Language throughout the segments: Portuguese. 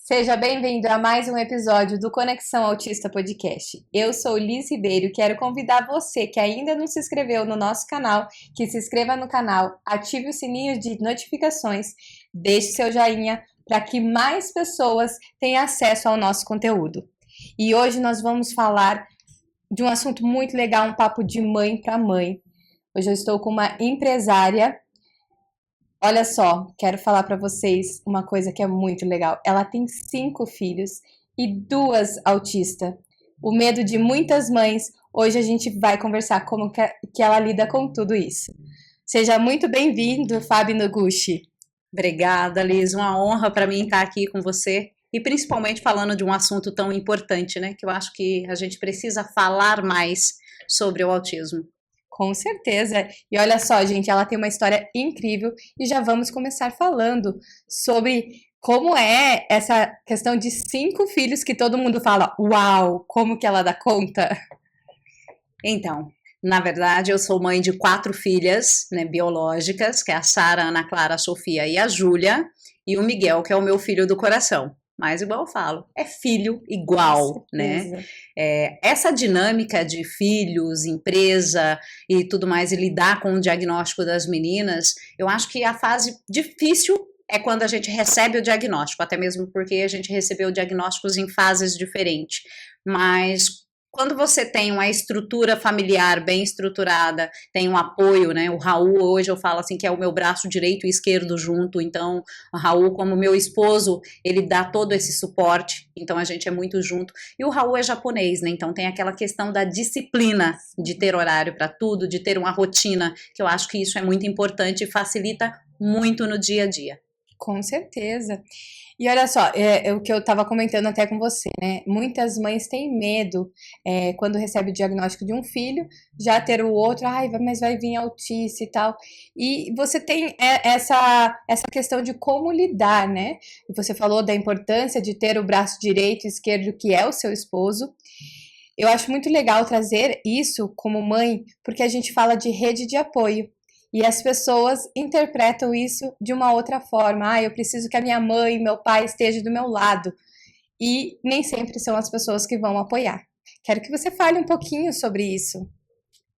Seja bem-vindo a mais um episódio do Conexão Autista Podcast. Eu sou Liz Ribeiro e quero convidar você que ainda não se inscreveu no nosso canal, que se inscreva no canal, ative o sininho de notificações, deixe seu joinha para que mais pessoas tenham acesso ao nosso conteúdo. E hoje nós vamos falar de um assunto muito legal, um papo de mãe para mãe. Hoje eu estou com uma empresária. Olha só, quero falar para vocês uma coisa que é muito legal. Ela tem 5 filhos e 2 autistas. O medo de muitas mães. Hoje a gente vai conversar como que ela lida com tudo isso. Seja muito bem-vindo, Fábio Noguchi. Obrigada, Liz. Uma honra para mim estar aqui com você e principalmente falando de um assunto tão importante, né? Que eu acho que a gente precisa falar mais sobre o autismo. Com certeza. E olha só, gente, ela tem uma história incrível e já vamos começar falando sobre como é essa questão de 5 filhos que todo mundo fala, uau, como que ela dá conta? Então, na verdade, eu sou mãe de 4 filhas, né, biológicas, que é a Sara, a Ana Clara, a Sofia e a Júlia, e o Miguel, que é o meu filho do coração. Mas, igual eu falo, é filho igual, né? Essa dinâmica de filhos, empresa e tudo mais, e lidar com o diagnóstico das meninas, eu acho que a fase difícil é quando a gente recebe o diagnóstico, até mesmo porque a gente recebeu diagnósticos em fases diferentes. Mas quando você tem uma estrutura familiar bem estruturada, tem um apoio, né? O Raul, hoje eu falo assim, que é o meu braço direito e esquerdo junto, então o Raul, como meu esposo, ele dá todo esse suporte, então a gente é muito junto. E o Raul é japonês, né? Então tem aquela questão da disciplina, de ter horário para tudo, de ter uma rotina, que eu acho que isso é muito importante e facilita muito no dia a dia. Com certeza. E olha só, é o que eu estava comentando até com você, né? Muitas mães têm medo quando recebe o diagnóstico de um filho, já ter o outro, ai, mas vai vir autista e tal. E você tem essa questão de como lidar, né? E você falou da importância de ter o braço direito e esquerdo, que é o seu esposo. Eu acho muito legal trazer isso como mãe, porque a gente fala de rede de apoio. E as pessoas interpretam isso de uma outra forma. Ah, eu preciso que a minha mãe e meu pai estejam do meu lado. E nem sempre são as pessoas que vão apoiar. Quero que você fale um pouquinho sobre isso.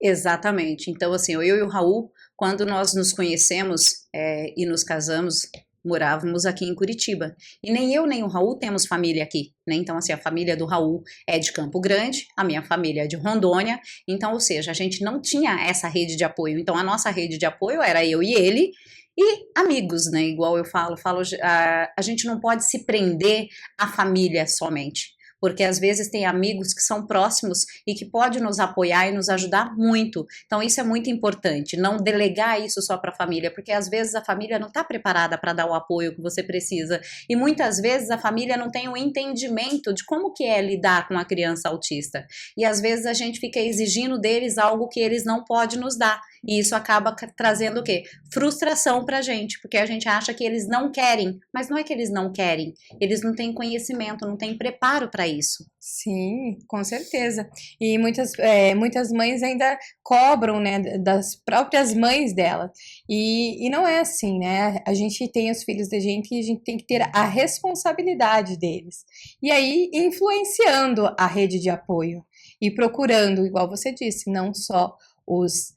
Exatamente. Então, assim, eu e o Raul, quando nós nos conhecemos e nos casamos, morávamos aqui em Curitiba. E nem eu nem o Raul temos família aqui, né? Então, assim, a família do Raul é de Campo Grande, a minha família é de Rondônia. Então, ou seja, a gente não tinha essa rede de apoio. Então, a nossa rede de apoio era eu e ele e amigos, né? Igual eu falo, a gente não pode se prender à família somente. Porque às vezes tem amigos que são próximos e que podem nos apoiar e nos ajudar muito. Então isso é muito importante, não delegar isso só para a família, porque às vezes a família não está preparada para dar o apoio que você precisa e muitas vezes a família não tem o entendimento de como que é lidar com a criança autista. E às vezes a gente fica exigindo deles algo que eles não podem nos dar. E isso acaba trazendo o quê? Frustração pra gente, porque a gente acha que eles não querem, mas não é que eles não querem, eles não têm conhecimento, não têm preparo para isso. Sim, com certeza. E muitas mães ainda cobram, né, das próprias mães dela. E não é assim, né? A gente tem os filhos da gente e a gente tem que ter a responsabilidade deles. E aí, influenciando a rede de apoio e procurando, igual você disse, não só os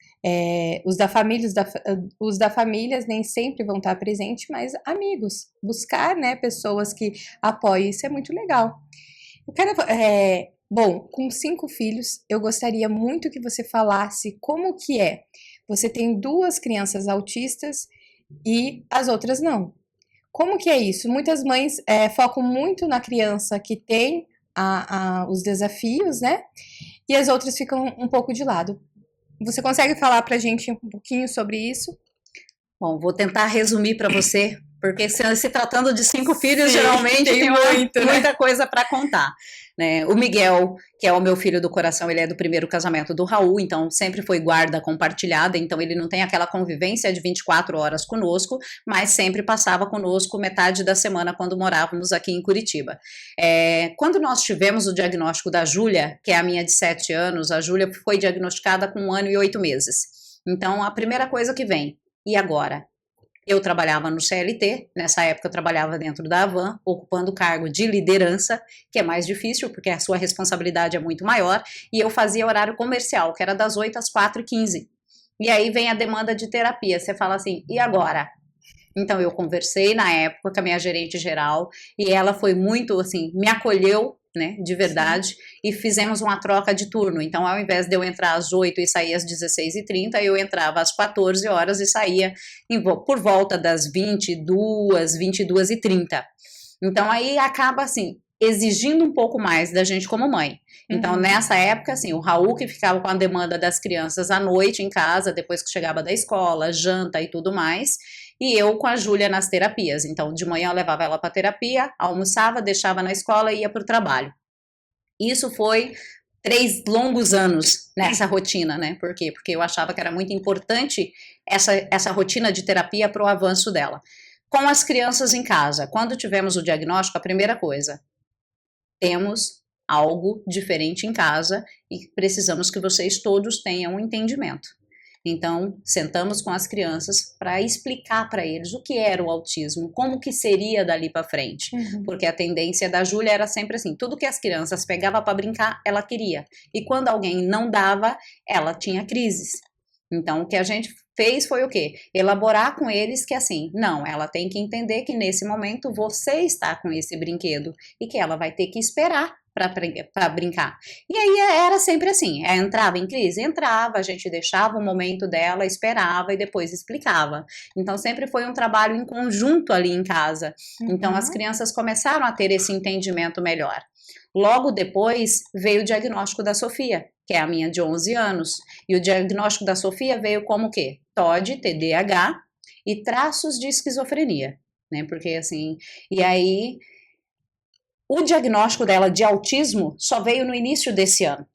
da família, os da família nem sempre vão estar presentes, mas amigos, buscar, né, pessoas que apoiem, isso é muito legal. Eu quero, bom, com 5 filhos, eu gostaria muito que você falasse como que é. Você tem 2 crianças autistas e as outras não. Como que é isso? Muitas mães focam muito na criança que tem os desafios, né? E as outras ficam um pouco de lado. Você consegue falar pra gente um pouquinho sobre isso? Bom, vou tentar resumir para você, porque se tratando de 5 filhos, Sim, geralmente tem muito, né? muita coisa para contar. Né? O Miguel, que é o meu filho do coração, ele é do primeiro casamento do Raul, então sempre foi guarda compartilhada, então ele não tem aquela convivência de 24 horas conosco, mas sempre passava conosco metade da semana quando morávamos aqui em Curitiba. Quando nós tivemos o diagnóstico da Júlia, que é a minha de 7 anos, a Júlia foi diagnosticada com 1 ano e 8 meses. Então a primeira coisa que vem, e agora? Eu trabalhava no CLT, nessa época eu trabalhava dentro da Avan, ocupando o cargo de liderança, que é mais difícil, porque a sua responsabilidade é muito maior, e eu fazia horário comercial, que era das 8 às 4h15. E aí vem a demanda de terapia, você fala assim, e agora? Então eu conversei na época com a minha gerente geral, e ela foi muito, assim, me acolheu, né, de verdade, sim, e fizemos uma troca de turno. Então, ao invés de eu entrar às 8 e sair às 16h30, eu entrava às 14 horas e saía por volta das 22, 22h30. Então, aí acaba, assim, exigindo um pouco mais da gente como mãe. Então, nessa época, assim, o Raul que ficava com a demanda das crianças à noite em casa, depois que chegava da escola, janta e tudo mais, e eu com a Júlia nas terapias. Então, de manhã eu levava ela para terapia, almoçava, deixava na escola e ia para o trabalho. Isso foi 3 longos anos nessa rotina, né? Por quê? Porque eu achava que era muito importante essa rotina de terapia para o avanço dela. Com as crianças em casa, quando tivemos o diagnóstico, a primeira coisa, temos algo diferente em casa e precisamos que vocês todos tenham um entendimento. Então, sentamos com as crianças para explicar para eles o que era o autismo, como que seria dali para frente. Porque a tendência da Júlia era sempre assim, tudo que as crianças pegavam para brincar, ela queria. E quando alguém não dava, ela tinha crises. Então, o que a gente fez foi o quê? Elaborar com eles que assim, não, ela tem que entender que nesse momento você está com esse brinquedo e que ela vai ter que esperar para brincar. E aí era sempre assim, entrava em crise? Entrava, a gente deixava o momento dela, esperava e depois explicava. Então sempre foi um trabalho em conjunto ali em casa. Então as crianças começaram a ter esse entendimento melhor. Logo depois veio o diagnóstico da Sofia, que é a minha de 11 anos. E o diagnóstico da Sofia veio como o quê? TOD, TDAH e traços de esquizofrenia, né? Porque assim, e aí o diagnóstico dela de autismo só veio no início desse ano.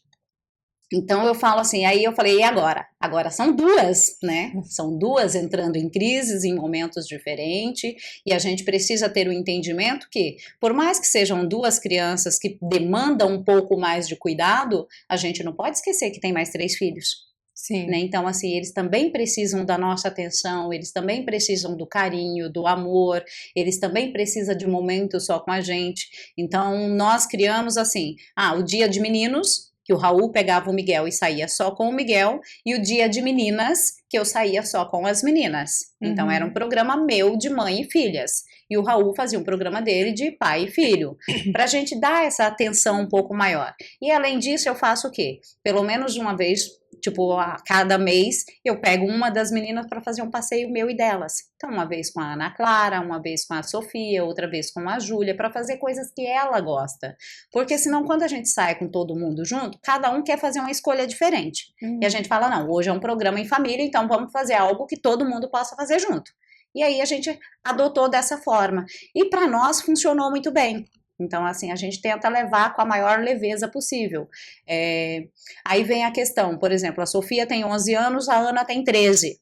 Então eu falo assim, aí eu falei, e agora? Agora são duas, né? São duas entrando em crises em momentos diferentes, e a gente precisa ter o entendimento que, por mais que sejam duas crianças que demandam um pouco mais de cuidado, a gente não pode esquecer que tem mais 3 filhos. Sim. Né? Então, assim, eles também precisam da nossa atenção, eles também precisam do carinho, do amor, eles também precisam de um momento só com a gente. Então, nós criamos assim, o dia de meninos, que o Raul pegava o Miguel e saía só com o Miguel, e o dia de meninas, que eu saía só com as meninas. Então, era um programa meu de mãe e filhas. E o Raul fazia um programa dele de pai e filho, para a gente dar essa atenção um pouco maior. E além disso, eu faço o quê? Pelo menos uma vez, tipo, a cada mês, eu pego uma das meninas para fazer um passeio meu e delas. Então, uma vez com a Ana Clara, uma vez com a Sofia, outra vez com a Júlia, para fazer coisas que ela gosta. Porque senão, quando a gente sai com todo mundo junto, cada um quer fazer uma escolha diferente. E a gente fala, não, hoje é um programa em família, então vamos fazer algo que todo mundo possa fazer junto. E aí a gente adotou dessa forma. E para nós funcionou muito bem. Então, assim, a gente tenta levar com a maior leveza possível. Aí vem a questão, por exemplo, a Sofia tem 11 anos, a Ana tem 13.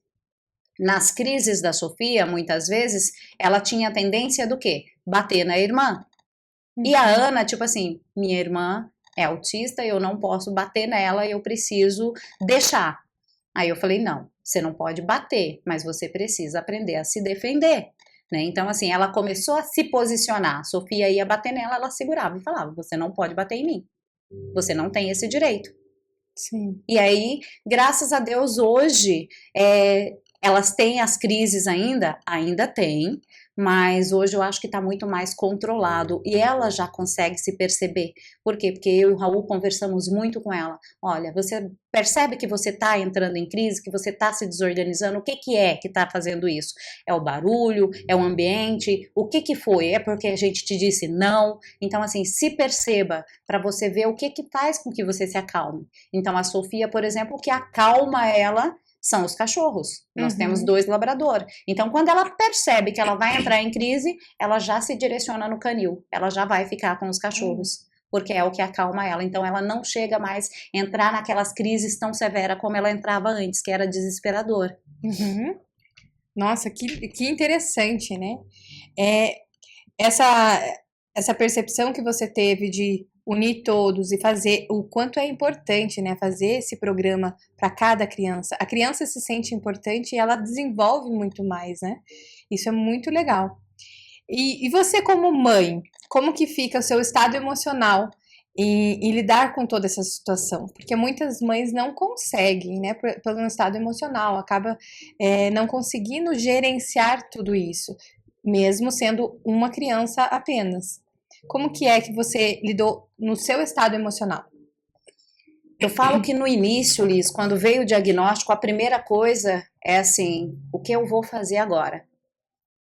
Nas crises da Sofia, muitas vezes, ela tinha a tendência do quê? Bater na irmã. E a Ana, tipo assim, minha irmã é autista, eu não posso bater nela, eu preciso deixar. Aí eu falei, não, você não pode bater, mas você precisa aprender a se defender. Né? Então, assim, ela começou a se posicionar. A Sofia ia bater nela, ela segurava e falava, você não pode bater em mim. Você não tem esse direito. Sim. E aí, graças a Deus, hoje, elas têm as crises ainda tem, mas hoje eu acho que está muito mais controlado e ela já consegue se perceber. Por quê? Porque eu e o Raul conversamos muito com ela. Olha, você percebe que você está entrando em crise, que você está se desorganizando? O que é que está fazendo isso? É o barulho? É o ambiente? O que foi? É porque a gente te disse não? Então, assim, se perceba para você ver o que faz com que você se acalme. Então, a Sofia, por exemplo, o que acalma ela são os cachorros. Nós temos 2 labrador. Então, quando ela percebe que ela vai entrar em crise, ela já se direciona no canil. Ela já vai ficar com os cachorros. Porque é o que acalma ela. Então, ela não chega mais a entrar naquelas crises tão severas como ela entrava antes, que era desesperador. Nossa, que interessante, né? Essa percepção que você teve de unir todos e fazer o quanto é importante, né, fazer esse programa para cada criança. A criança se sente importante e ela desenvolve muito mais, né? Isso é muito legal. E você como mãe, como que fica o seu estado emocional em lidar com toda essa situação? Porque muitas mães não conseguem, né, pelo estado emocional, acaba não conseguindo gerenciar tudo isso, mesmo sendo uma criança apenas. Como que é que você lidou no seu estado emocional? Eu falo que no início, Liz, quando veio o diagnóstico, a primeira coisa é assim, o que eu vou fazer agora?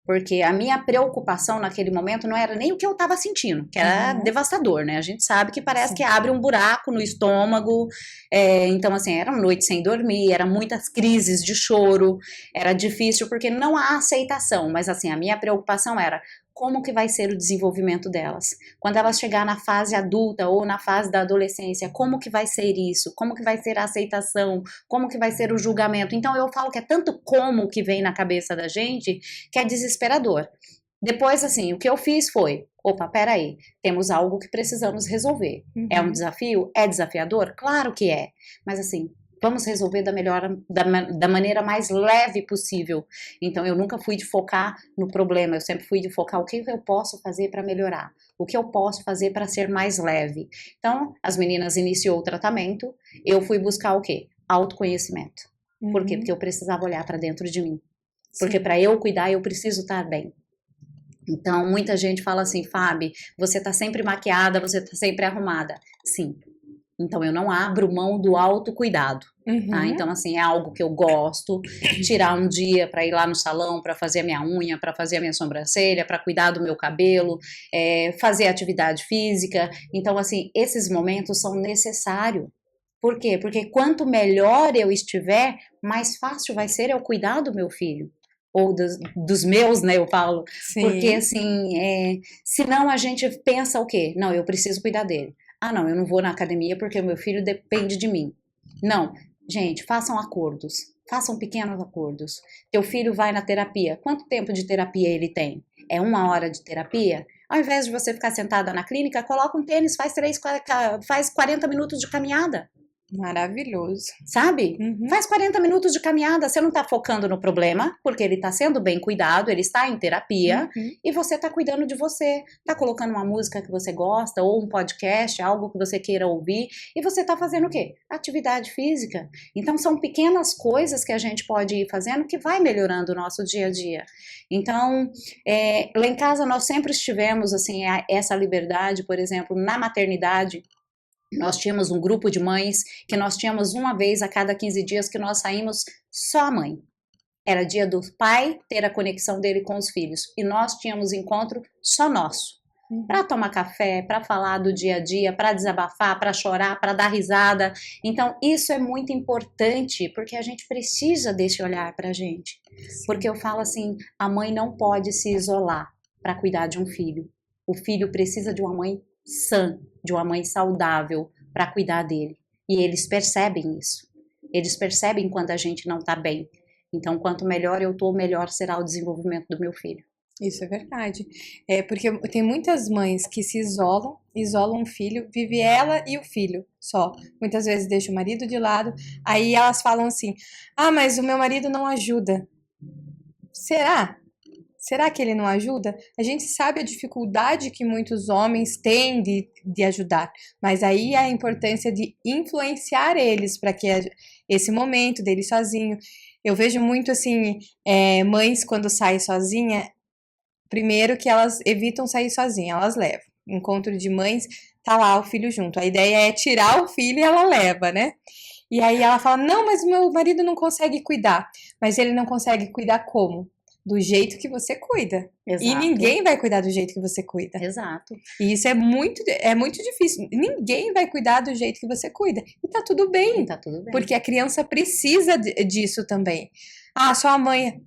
Porque a minha preocupação naquele momento não era nem o que eu estava sentindo, que era devastador, né? A gente sabe que parece Sim. que abre um buraco no estômago. Então, assim, era noite sem dormir, eram muitas crises de choro, era difícil porque não há aceitação. Mas, assim, a minha preocupação era como que vai ser o desenvolvimento delas. Quando elas chegar na fase adulta ou na fase da adolescência, como que vai ser isso? Como que vai ser a aceitação? Como que vai ser o julgamento? Então, eu falo que é tanto como que vem na cabeça da gente que é desesperador. Depois, assim, o que eu fiz foi, opa, peraí, temos algo que precisamos resolver. É um desafio? É desafiador? Claro que é. Mas, assim, vamos resolver da maneira mais leve possível. Então, eu nunca fui de focar no problema, eu sempre fui de focar o que eu posso fazer para melhorar, o que eu posso fazer para ser mais leve. Então, as meninas iniciou o tratamento, eu fui buscar o quê? Autoconhecimento. Por quê? Porque eu precisava olhar para dentro de mim. Porque para eu cuidar, eu preciso estar bem. Então, muita gente fala assim, Fábio, você tá sempre maquiada, você tá sempre arrumada. Sim. Então, eu não abro mão do autocuidado. Tá? Então, assim, é algo que eu gosto. Tirar um dia para ir lá no salão, para fazer a minha unha, para fazer a minha sobrancelha, para cuidar do meu cabelo, fazer atividade física. Então, assim, esses momentos são necessários. Por quê? Porque quanto melhor eu estiver, mais fácil vai ser eu cuidar do meu filho. Ou dos meus, né, eu falo. Sim. Porque, assim, senão a gente pensa o quê? Não, eu preciso cuidar dele. Ah, não, eu não vou na academia porque o meu filho depende de mim. Não, gente, façam acordos. Façam pequenos acordos. Teu filho vai na terapia. Quanto tempo de terapia ele tem? É 1 hora de terapia? Ao invés de você ficar sentada na clínica, coloca um tênis, faz 40 minutos de caminhada. Maravilhoso. Sabe? Faz 40 minutos de caminhada, você não tá focando no problema, porque ele tá sendo bem cuidado, ele está em terapia, e você tá cuidando de você. Tá colocando uma música que você gosta, ou um podcast, algo que você queira ouvir, e você tá fazendo o quê? Atividade física. Então, são pequenas coisas que a gente pode ir fazendo que vai melhorando o nosso dia a dia. Então, lá em casa nós sempre estivemos, assim, essa liberdade, por exemplo, na maternidade. Nós tínhamos um grupo de mães que nós tínhamos uma vez a cada 15 dias que nós saímos só a mãe. Era dia do pai ter a conexão dele com os filhos. E nós tínhamos encontro só nosso. Para tomar café, para falar do dia a dia, para desabafar, para chorar, para dar risada. Então, isso é muito importante, porque a gente precisa desse olhar para a gente. Porque eu falo assim, a mãe não pode se isolar para cuidar de um filho. O filho precisa de uma mãe sã, de uma mãe saudável para cuidar dele. E eles percebem isso. Eles percebem quando a gente não está bem. Então, quanto melhor eu tô, melhor será o desenvolvimento do meu filho. Isso é verdade. Porque tem muitas mães que se isolam o filho, vive ela e o filho só. Muitas vezes deixa o marido de lado, aí elas falam assim: ah, mas o meu marido não ajuda. Será? Será que ele não ajuda? A gente sabe a dificuldade que muitos homens têm de ajudar, mas aí a importância de influenciar eles para que esse momento dele sozinho. Eu vejo muito assim, mães quando saem sozinha, primeiro que elas evitam sair sozinha, elas levam. Encontro de mães, tá lá o filho junto. A ideia é tirar o filho e ela leva, né? E aí ela fala: não, mas meu marido não consegue cuidar. Mas ele não consegue cuidar como? Do jeito que você cuida. Exato. E ninguém vai cuidar do jeito que você cuida. Exato. E isso é muito difícil. Ninguém vai cuidar do jeito que você cuida. E tá tudo bem. E tá tudo bem. Porque a criança precisa disso também. Ah, só a mãe.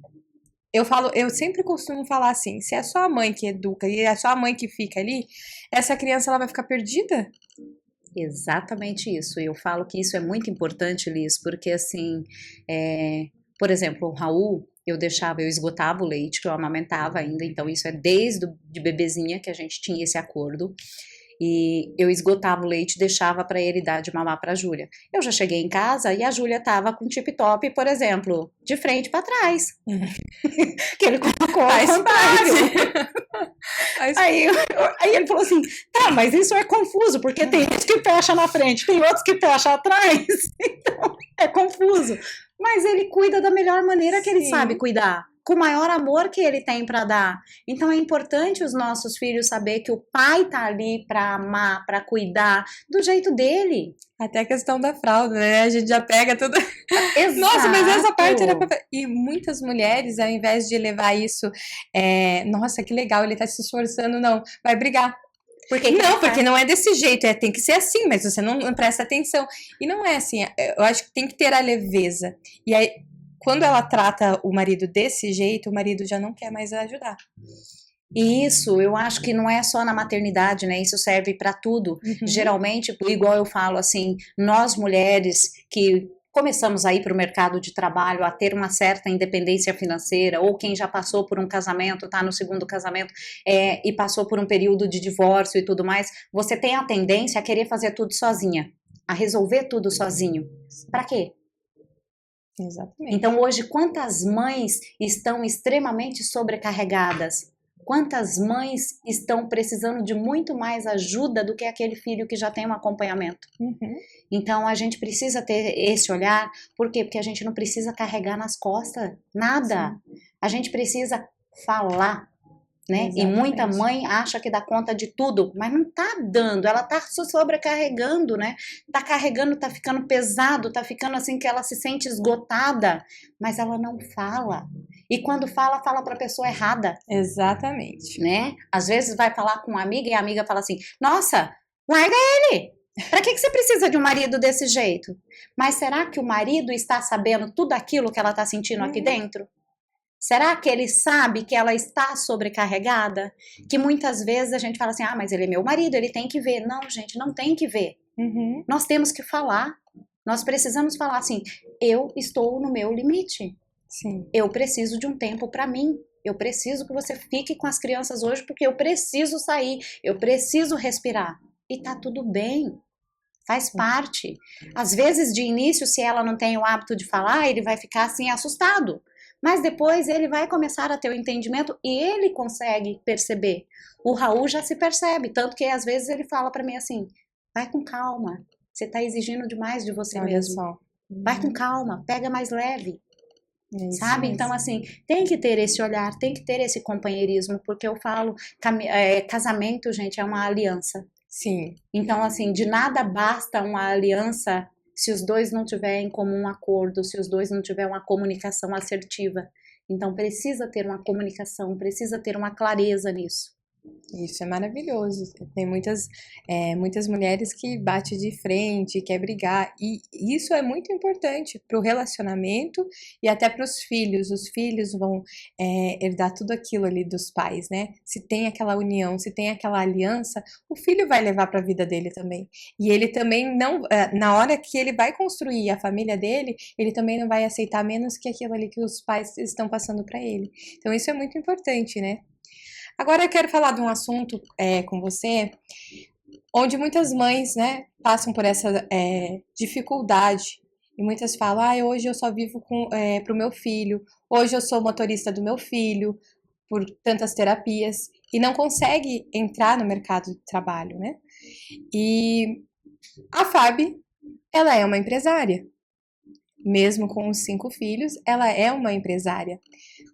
Eu sempre costumo falar assim: se é só a mãe que educa e é só a mãe que fica ali, essa criança ela vai ficar perdida. Exatamente isso. Eu falo que isso é muito importante, Liz, porque assim, por exemplo, o Raul, eu esgotava o leite que eu amamentava ainda, então isso é desde de bebezinha que a gente tinha esse acordo. E eu esgotava o leite e deixava para ele dar de mamar para a Júlia. Eu já cheguei em casa e a Júlia tava com tip-top, por exemplo, de frente para trás. Que ele colocou ao contrário. Aí ele falou assim, tá, mas isso é confuso, porque tem gente que fecha na frente, tem outros que fecham atrás, então é confuso. Mas ele cuida da melhor maneira que ele sabe cuidar, com o maior amor que ele tem para dar. Então é importante os nossos filhos saber que o pai tá ali para amar, para cuidar do jeito dele. Até a questão da fralda, né? A gente já pega tudo. Exato. Nossa, mas essa parte era pra... E muitas mulheres, ao invés de levar isso, nossa, que legal, ele tá se esforçando, não, vai brigar. Porque não é desse jeito, tem que ser assim, mas você não presta atenção. E não é assim, eu acho que tem que ter a leveza. E aí, quando ela trata o marido desse jeito, o marido já não quer mais ajudar. Isso, eu acho que não é só na maternidade, né? Isso serve para tudo. Geralmente, igual eu falo assim, nós mulheres que começamos a ir para o mercado de trabalho, a ter uma certa independência financeira, ou quem já passou por um casamento, tá no segundo casamento, e passou por um período de divórcio e tudo mais, você tem a tendência a querer fazer tudo sozinha, a resolver tudo sozinho. Para quê? Exatamente. Então hoje, quantas mães estão extremamente sobrecarregadas? Quantas mães estão precisando de muito mais ajuda do que aquele filho que já tem um acompanhamento? Então a gente precisa ter esse olhar, por quê? Porque a gente não precisa carregar nas costas nada. Sim. A gente precisa falar, né? Exatamente. E muita mãe acha que dá conta de tudo, mas não tá dando, ela tá sobrecarregando, né? Tá carregando, tá ficando pesado, tá ficando assim que ela se sente esgotada, mas ela não fala. E quando fala, fala para a pessoa errada. Exatamente. Né? Às vezes vai falar com uma amiga e a amiga fala assim, nossa, larga ele! Para que você precisa de um marido desse jeito? Mas será que o marido está sabendo tudo aquilo que ela está sentindo aqui dentro? Será que ele sabe que ela está sobrecarregada? Que muitas vezes a gente fala assim, mas ele é meu marido, ele tem que ver. Não, gente, não tem que ver. Nós temos que falar. Nós precisamos falar assim, eu estou no meu limite. Sim. Eu preciso de um tempo para mim. Eu preciso que você fique com as crianças hoje porque eu preciso sair, eu preciso respirar. E tá tudo bem. Faz parte. Às vezes, de início, se ela não tem o hábito de falar, ele vai ficar assim assustado. Mas depois ele vai começar a ter o entendimento e ele consegue perceber. O Raul já se percebe, tanto que às vezes ele fala para mim assim, vai com calma, você tá exigindo demais de você mesmo. Só. Vai com calma, pega mais leve. Isso, sabe? Então, assim, tem que ter esse olhar, tem que ter esse companheirismo, porque eu falo, casamento, gente, é uma aliança. Sim. Então, assim, de nada basta uma aliança se os dois não tiverem em comum acordo, se os dois não tiverem uma comunicação assertiva. Então, precisa ter uma comunicação, precisa ter uma clareza nisso. Isso é maravilhoso. Tem muitas mulheres que batem de frente, quer brigar, e isso é muito importante para o relacionamento e até para os filhos. Os filhos vão herdar tudo aquilo ali dos pais, né? Se tem aquela união, se tem aquela aliança, o filho vai levar para a vida dele também. E ele também não, na hora que ele vai construir a família dele, ele também não vai aceitar menos que aquilo ali que os pais estão passando para ele. Então isso é muito importante, né? Agora eu quero falar de um assunto com você, onde muitas mães, né, passam por essa dificuldade. E muitas falam, hoje eu só vivo pro meu filho, hoje eu sou motorista do meu filho, por tantas terapias, e não consegue entrar no mercado de trabalho, né? E a Fábio, ela é uma empresária. Mesmo com os 5 filhos, ela é uma empresária.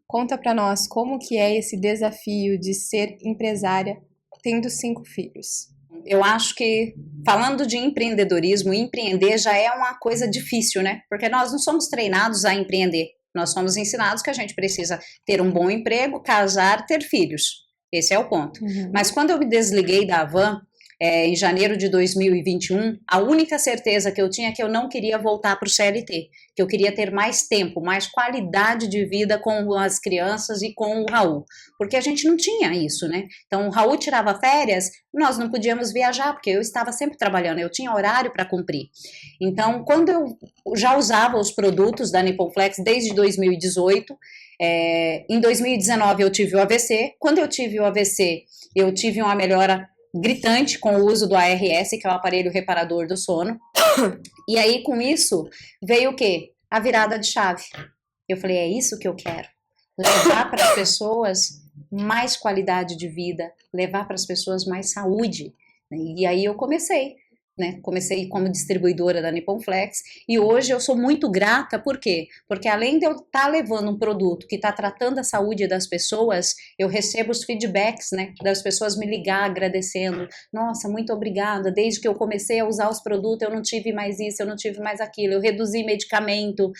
Conta para nós como que é esse desafio de ser empresária tendo 5 filhos. Eu acho que, falando de empreendedorismo, empreender já é uma coisa difícil, né? Porque nós não somos treinados a empreender. Nós somos ensinados que a gente precisa ter um bom emprego, casar, ter filhos. Esse é o ponto. Mas quando eu me desliguei da Havan, em janeiro de 2021, a única certeza que eu tinha é que eu não queria voltar para o CLT, que eu queria ter mais tempo, mais qualidade de vida com as crianças e com o Raul, porque a gente não tinha isso, né? Então o Raul tirava férias, nós não podíamos viajar, porque eu estava sempre trabalhando, eu tinha horário para cumprir. Então, quando eu já usava os produtos da Nippon Flex desde 2018, em 2019 eu tive o AVC, quando eu tive o AVC, eu tive uma melhora gritante com o uso do ARS, que é o aparelho reparador do sono. E aí, com isso, veio o quê? A virada de chave. Eu falei, é isso que eu quero. Levar para as pessoas mais qualidade de vida, levar para as pessoas mais saúde. E aí eu comecei. Comecei como distribuidora da Nippon Flex e hoje eu sou muito grata, por quê? Porque além de eu estar levando um produto que está tratando a saúde das pessoas, eu recebo os feedbacks, das pessoas me ligar agradecendo, nossa, muito obrigada, desde que eu comecei a usar os produtos eu não tive mais isso, eu não tive mais aquilo, eu reduzi medicamento,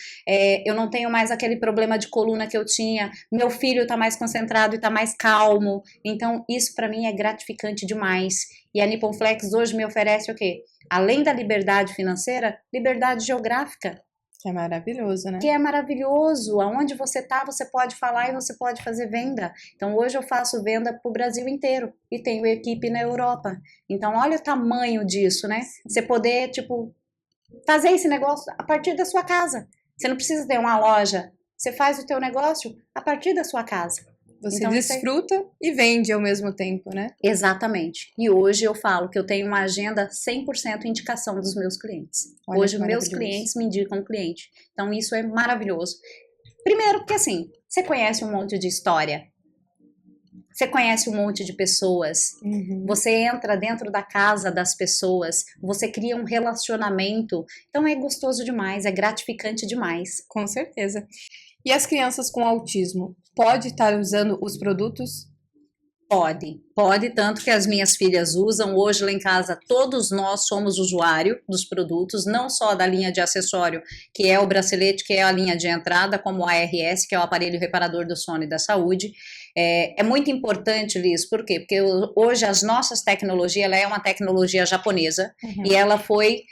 eu não tenho mais aquele problema de coluna que eu tinha, meu filho está mais concentrado e está mais calmo, então isso para mim é gratificante demais. E a Nippon Flex hoje me oferece o quê? Além da liberdade financeira, liberdade geográfica. Que é maravilhoso, né? Que é maravilhoso. Aonde você tá, você pode falar e você pode fazer venda. Então, hoje eu faço venda para o Brasil inteiro e tenho equipe na Europa. Então, olha o tamanho disso, né? Você poder, fazer esse negócio a partir da sua casa. Você não precisa ter uma loja. Você faz o teu negócio a partir da sua casa. Você então, desfruta e vende ao mesmo tempo, né? Exatamente. E hoje eu falo que eu tenho uma agenda 100% indicação dos meus clientes. Olha, hoje meus clientes me indicam cliente. Então isso é maravilhoso. Primeiro porque assim, você conhece um monte de história. Você conhece um monte de pessoas. Você entra dentro da casa das pessoas. Você cria um relacionamento. Então é gostoso demais, é gratificante demais. Com certeza. E as crianças com autismo, pode estar usando os produtos? Pode, tanto que as minhas filhas usam. Hoje lá em casa todos nós somos usuário dos produtos, não só da linha de acessório, que é o bracelete, que é a linha de entrada, como o ARS, que é o aparelho reparador do sono e da saúde. É muito importante, Liz, por quê? Porque hoje as nossas tecnologias, ela é uma tecnologia japonesa e ela foi,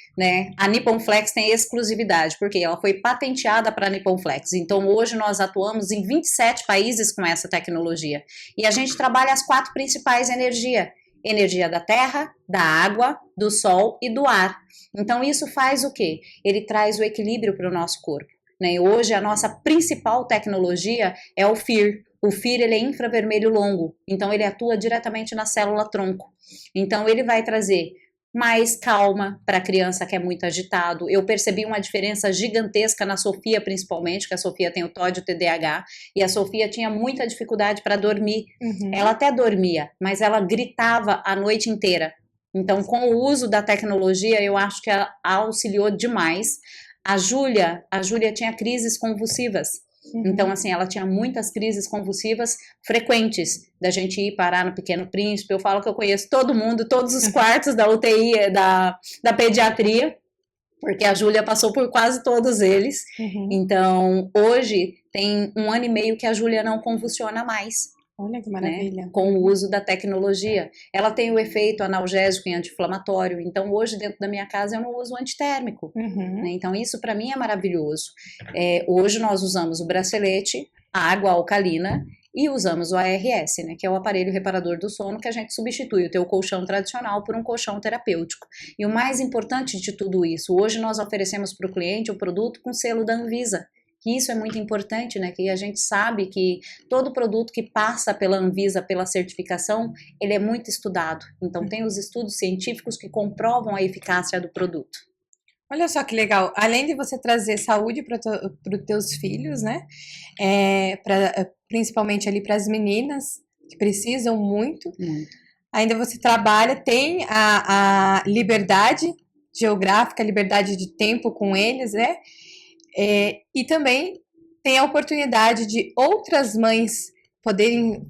a Nippon Flex tem exclusividade, porque ela foi patenteada para a Nippon Flex. Então hoje nós atuamos em 27 países com essa tecnologia e a gente trabalha as 4 principais energias: energia da terra, da água, do sol e do ar. Então isso faz o quê? Ele traz o equilíbrio para o nosso corpo. Hoje a nossa principal tecnologia é o FEAR. O FEAR ele é infravermelho longo, então ele atua diretamente na célula tronco. Então ele vai trazer mais calma para a criança que é muito agitado. Eu percebi uma diferença gigantesca na Sofia, principalmente, que a Sofia tem o TOD e o TDAH, e a Sofia tinha muita dificuldade para dormir. Ela até dormia, mas ela gritava a noite inteira. Então, com o uso da tecnologia, eu acho que ela auxiliou demais. A Júlia tinha crises convulsivas. Então, assim, ela tinha muitas crises convulsivas frequentes, da gente ir parar no Pequeno Príncipe. Eu falo que eu conheço todo mundo, todos os quartos da UTI, da pediatria, porque a Júlia passou por quase todos eles. Então, hoje, tem 1 ano e meio que a Júlia não convulsiona mais. Olha que maravilha. Com o uso da tecnologia. Ela tem o efeito analgésico e anti-inflamatório, então hoje dentro da minha casa eu não uso antitérmico. Então isso para mim é maravilhoso. Hoje nós usamos o bracelete, a água alcalina e usamos o ARS, que é o aparelho reparador do sono, que a gente substitui o teu colchão tradicional por um colchão terapêutico. E o mais importante de tudo isso, hoje nós oferecemos para o cliente o produto com selo da Anvisa. Que isso é muito importante, que a gente sabe que todo produto que passa pela Anvisa, pela certificação, ele é muito estudado. Então, tem os estudos científicos que comprovam a eficácia do produto. Olha só que legal. Além de você trazer saúde para os teus filhos, principalmente ali para as meninas, que precisam muito, ainda você trabalha, tem a liberdade geográfica, a liberdade de tempo com eles, e também tem a oportunidade de outras mães poderem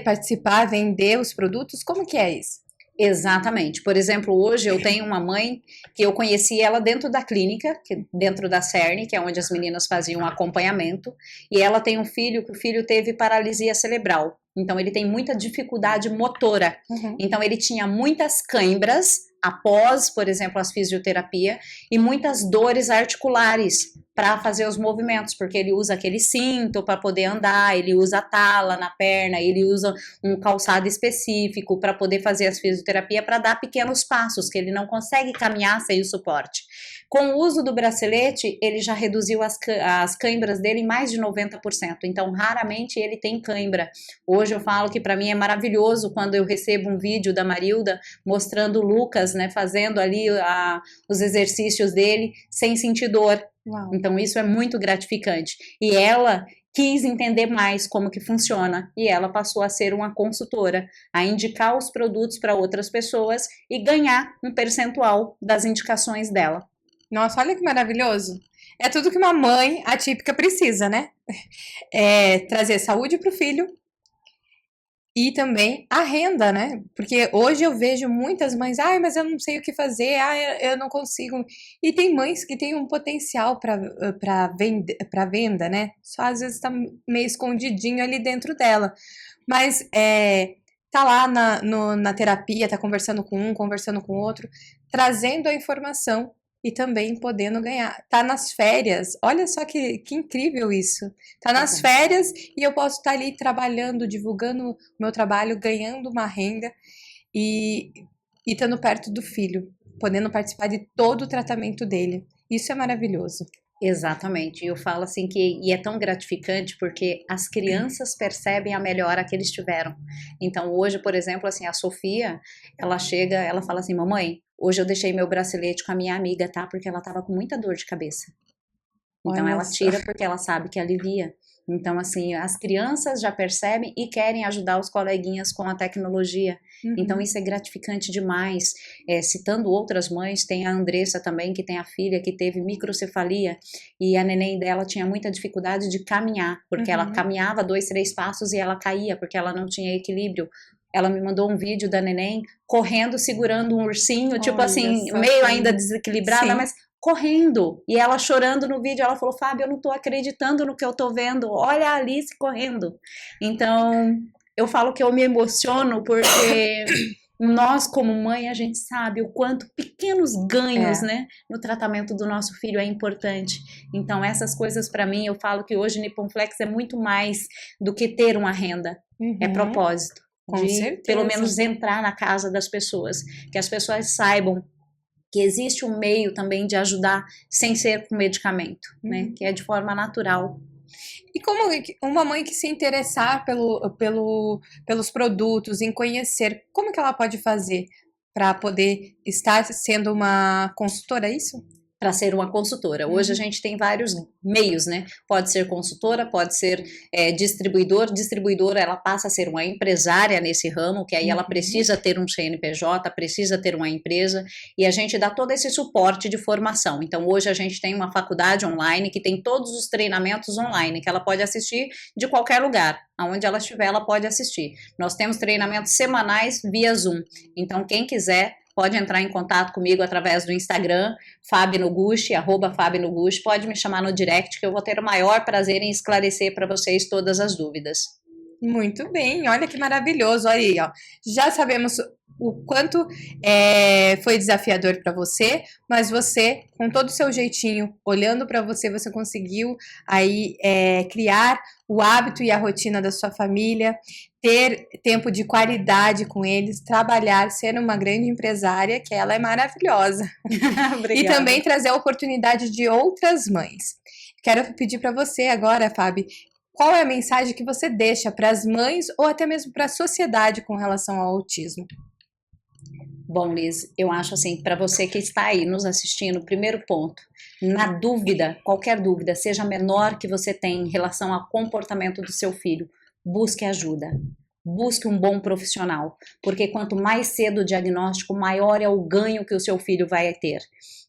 participar, vender os produtos. Como que é isso? Exatamente. Por exemplo, hoje eu tenho uma mãe que eu conheci ela dentro da clínica, dentro da CERN, que é onde as meninas faziam acompanhamento, e ela tem um filho que o filho teve paralisia cerebral. Então ele tem muita dificuldade motora. Então ele tinha muitas cãibras após, por exemplo, as fisioterapia e muitas dores articulares para fazer os movimentos, porque ele usa aquele cinto para poder andar, ele usa tala na perna, ele usa um calçado específico para poder fazer as fisioterapia para dar pequenos passos, que ele não consegue caminhar sem o suporte. Com o uso do bracelete, ele já reduziu as cãibras dele em mais de 90%, então raramente ele tem cãibra. Hoje hoje eu falo que para mim é maravilhoso quando eu recebo um vídeo da Marilda mostrando o Lucas, né, fazendo ali os exercícios dele sem sentir dor. Uau. Então isso é muito gratificante. E ela quis entender mais como que funciona e ela passou a ser uma consultora, a indicar os produtos para outras pessoas e ganhar um percentual das indicações dela. Nossa, olha que maravilhoso. É tudo que uma mãe atípica precisa, né? É trazer saúde para o filho e também a renda, né? Porque hoje eu vejo muitas mães, ai, mas eu não sei o que fazer, ai, eu não consigo. E tem mães que têm um potencial para venda, né? Só às vezes está meio escondidinho ali dentro dela. Mas tá lá na terapia, tá conversando com um, conversando com outro, trazendo a informação e também podendo ganhar. Tá nas férias, olha só que incrível isso. Tá nas férias e eu posso estar ali trabalhando, divulgando o meu trabalho, ganhando uma renda e estando perto do filho, podendo participar de todo o tratamento dele. Isso é maravilhoso. Exatamente, eu falo assim e é tão gratificante porque as crianças percebem a melhora que eles tiveram. Então hoje, por exemplo, assim, a Sofia, ela chega, ela fala assim, mamãe, hoje eu deixei meu bracelete com a minha amiga, tá? Porque ela tava com muita dor de cabeça. Então Olha ela só. tira porque ela sabe que alivia. Então, assim, as crianças já percebem e querem ajudar os coleguinhas com a tecnologia. Uhum. Então, isso é gratificante demais. Citando outras mães, tem a Andressa também, que tem a filha que teve microcefalia e a neném dela tinha muita dificuldade de caminhar, porque ela caminhava 2, 3 passos e ela caía, porque ela não tinha equilíbrio. Ela me mandou um vídeo da neném correndo, segurando um ursinho, tipo assim, meio ainda desequilibrada, Sim. mas correndo, e ela chorando no vídeo, ela falou, Fábio, eu não tô acreditando no que eu tô vendo, olha a Alice correndo. Então, eu falo que eu me emociono porque nós como mãe, a gente sabe o quanto pequenos ganhos, né, no tratamento do nosso filho é importante. Então, essas coisas para mim, eu falo que hoje Nipponflex é muito mais do que ter uma renda, é propósito. Com De certeza. pelo menos entrar na casa das pessoas, que as pessoas saibam que existe um meio também de ajudar sem ser com medicamento, né? Que é de forma natural. E como uma mãe que se interessar pelos produtos, em conhecer, como que ela pode fazer para poder estar sendo uma consultora, é isso? Para ser uma consultora. Hoje a gente tem vários meios, né? Pode ser consultora, pode ser distribuidor. Distribuidora, ela passa a ser uma empresária nesse ramo, que aí ela precisa ter um CNPJ, precisa ter uma empresa, e a gente dá todo esse suporte de formação. Então, hoje a gente tem uma faculdade online que tem todos os treinamentos online, que ela pode assistir de qualquer lugar. Aonde ela estiver, ela pode assistir. Nós temos treinamentos semanais via Zoom. Então, quem quiser, pode entrar em contato comigo através do Instagram, @fabinoguchi, @fabinoguchi, pode me chamar no direct que eu vou ter o maior prazer em esclarecer para vocês todas as dúvidas. Muito bem, olha que maravilhoso, olha aí, ó. Já sabemos o quanto foi desafiador para você, mas você, com todo o seu jeitinho, olhando para você, você conseguiu aí criar o hábito e a rotina da sua família, ter tempo de qualidade com eles, trabalhar, ser uma grande empresária, que ela é maravilhosa. E também trazer a oportunidade de outras mães. Quero pedir para você agora, Fábio, qual é a mensagem que você deixa para as mães ou até mesmo para a sociedade com relação ao autismo? Bom, Liz, eu acho assim, para você que está aí nos assistindo, primeiro ponto, na dúvida, qualquer dúvida, seja a menor que você tem em relação ao comportamento do seu filho, busque ajuda. Busque um bom profissional, porque quanto mais cedo o diagnóstico, maior é o ganho que o seu filho vai ter.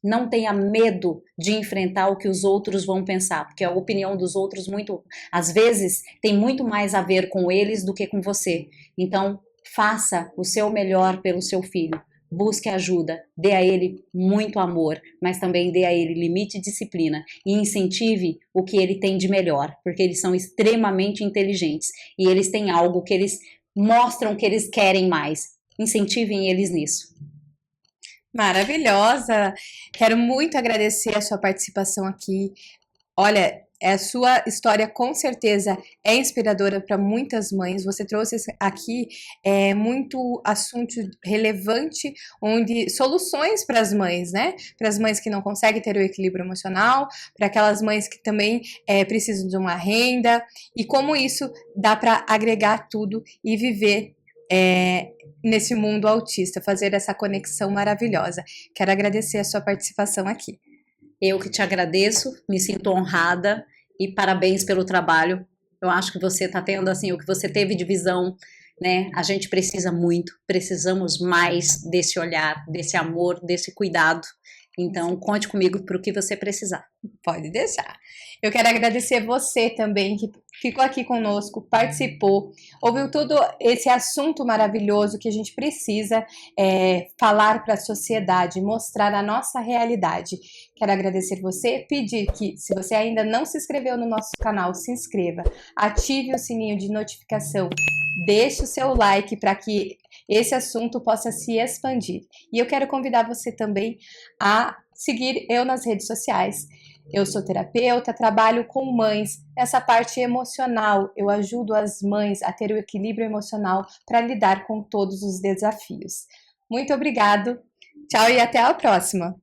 Não tenha medo de enfrentar o que os outros vão pensar, porque a opinião dos outros, às vezes, tem muito mais a ver com eles do que com você. Então, faça o seu melhor pelo seu filho. Busque ajuda, dê a ele muito amor, mas também dê a ele limite e disciplina e incentive o que ele tem de melhor, porque eles são extremamente inteligentes e eles têm algo que eles mostram que eles querem mais. Incentivem eles nisso. Maravilhosa! Quero muito agradecer a sua participação aqui. Olha, A sua história com certeza é inspiradora para muitas mães. Você trouxe aqui muito assunto relevante, onde soluções para as mães, né? Para as mães que não conseguem ter o equilíbrio emocional, para aquelas mães que também precisam de uma renda, e como isso dá para agregar tudo e viver nesse mundo autista, fazer essa conexão maravilhosa. Quero agradecer a sua participação aqui. Eu que te agradeço, me sinto honrada e parabéns pelo trabalho. Eu acho que você está tendo, assim, o que você teve de visão, né? A gente precisa muito, precisamos mais desse olhar, desse amor, desse cuidado. Então, conte comigo para o que você precisar. Pode deixar. Eu quero agradecer você também, que ficou aqui conosco, participou, ouviu todo esse assunto maravilhoso que a gente precisa falar para a sociedade, mostrar a nossa realidade. Quero agradecer você, pedir que, se você ainda não se inscreveu no nosso canal, se inscreva, ative o sininho de notificação, deixe o seu like para que esse assunto possa se expandir. E eu quero convidar você também a seguir eu nas redes sociais. Eu sou terapeuta, trabalho com mães nessa parte emocional. Eu ajudo as mães a ter o equilíbrio emocional para lidar com todos os desafios. Muito obrigado, tchau e até a próxima!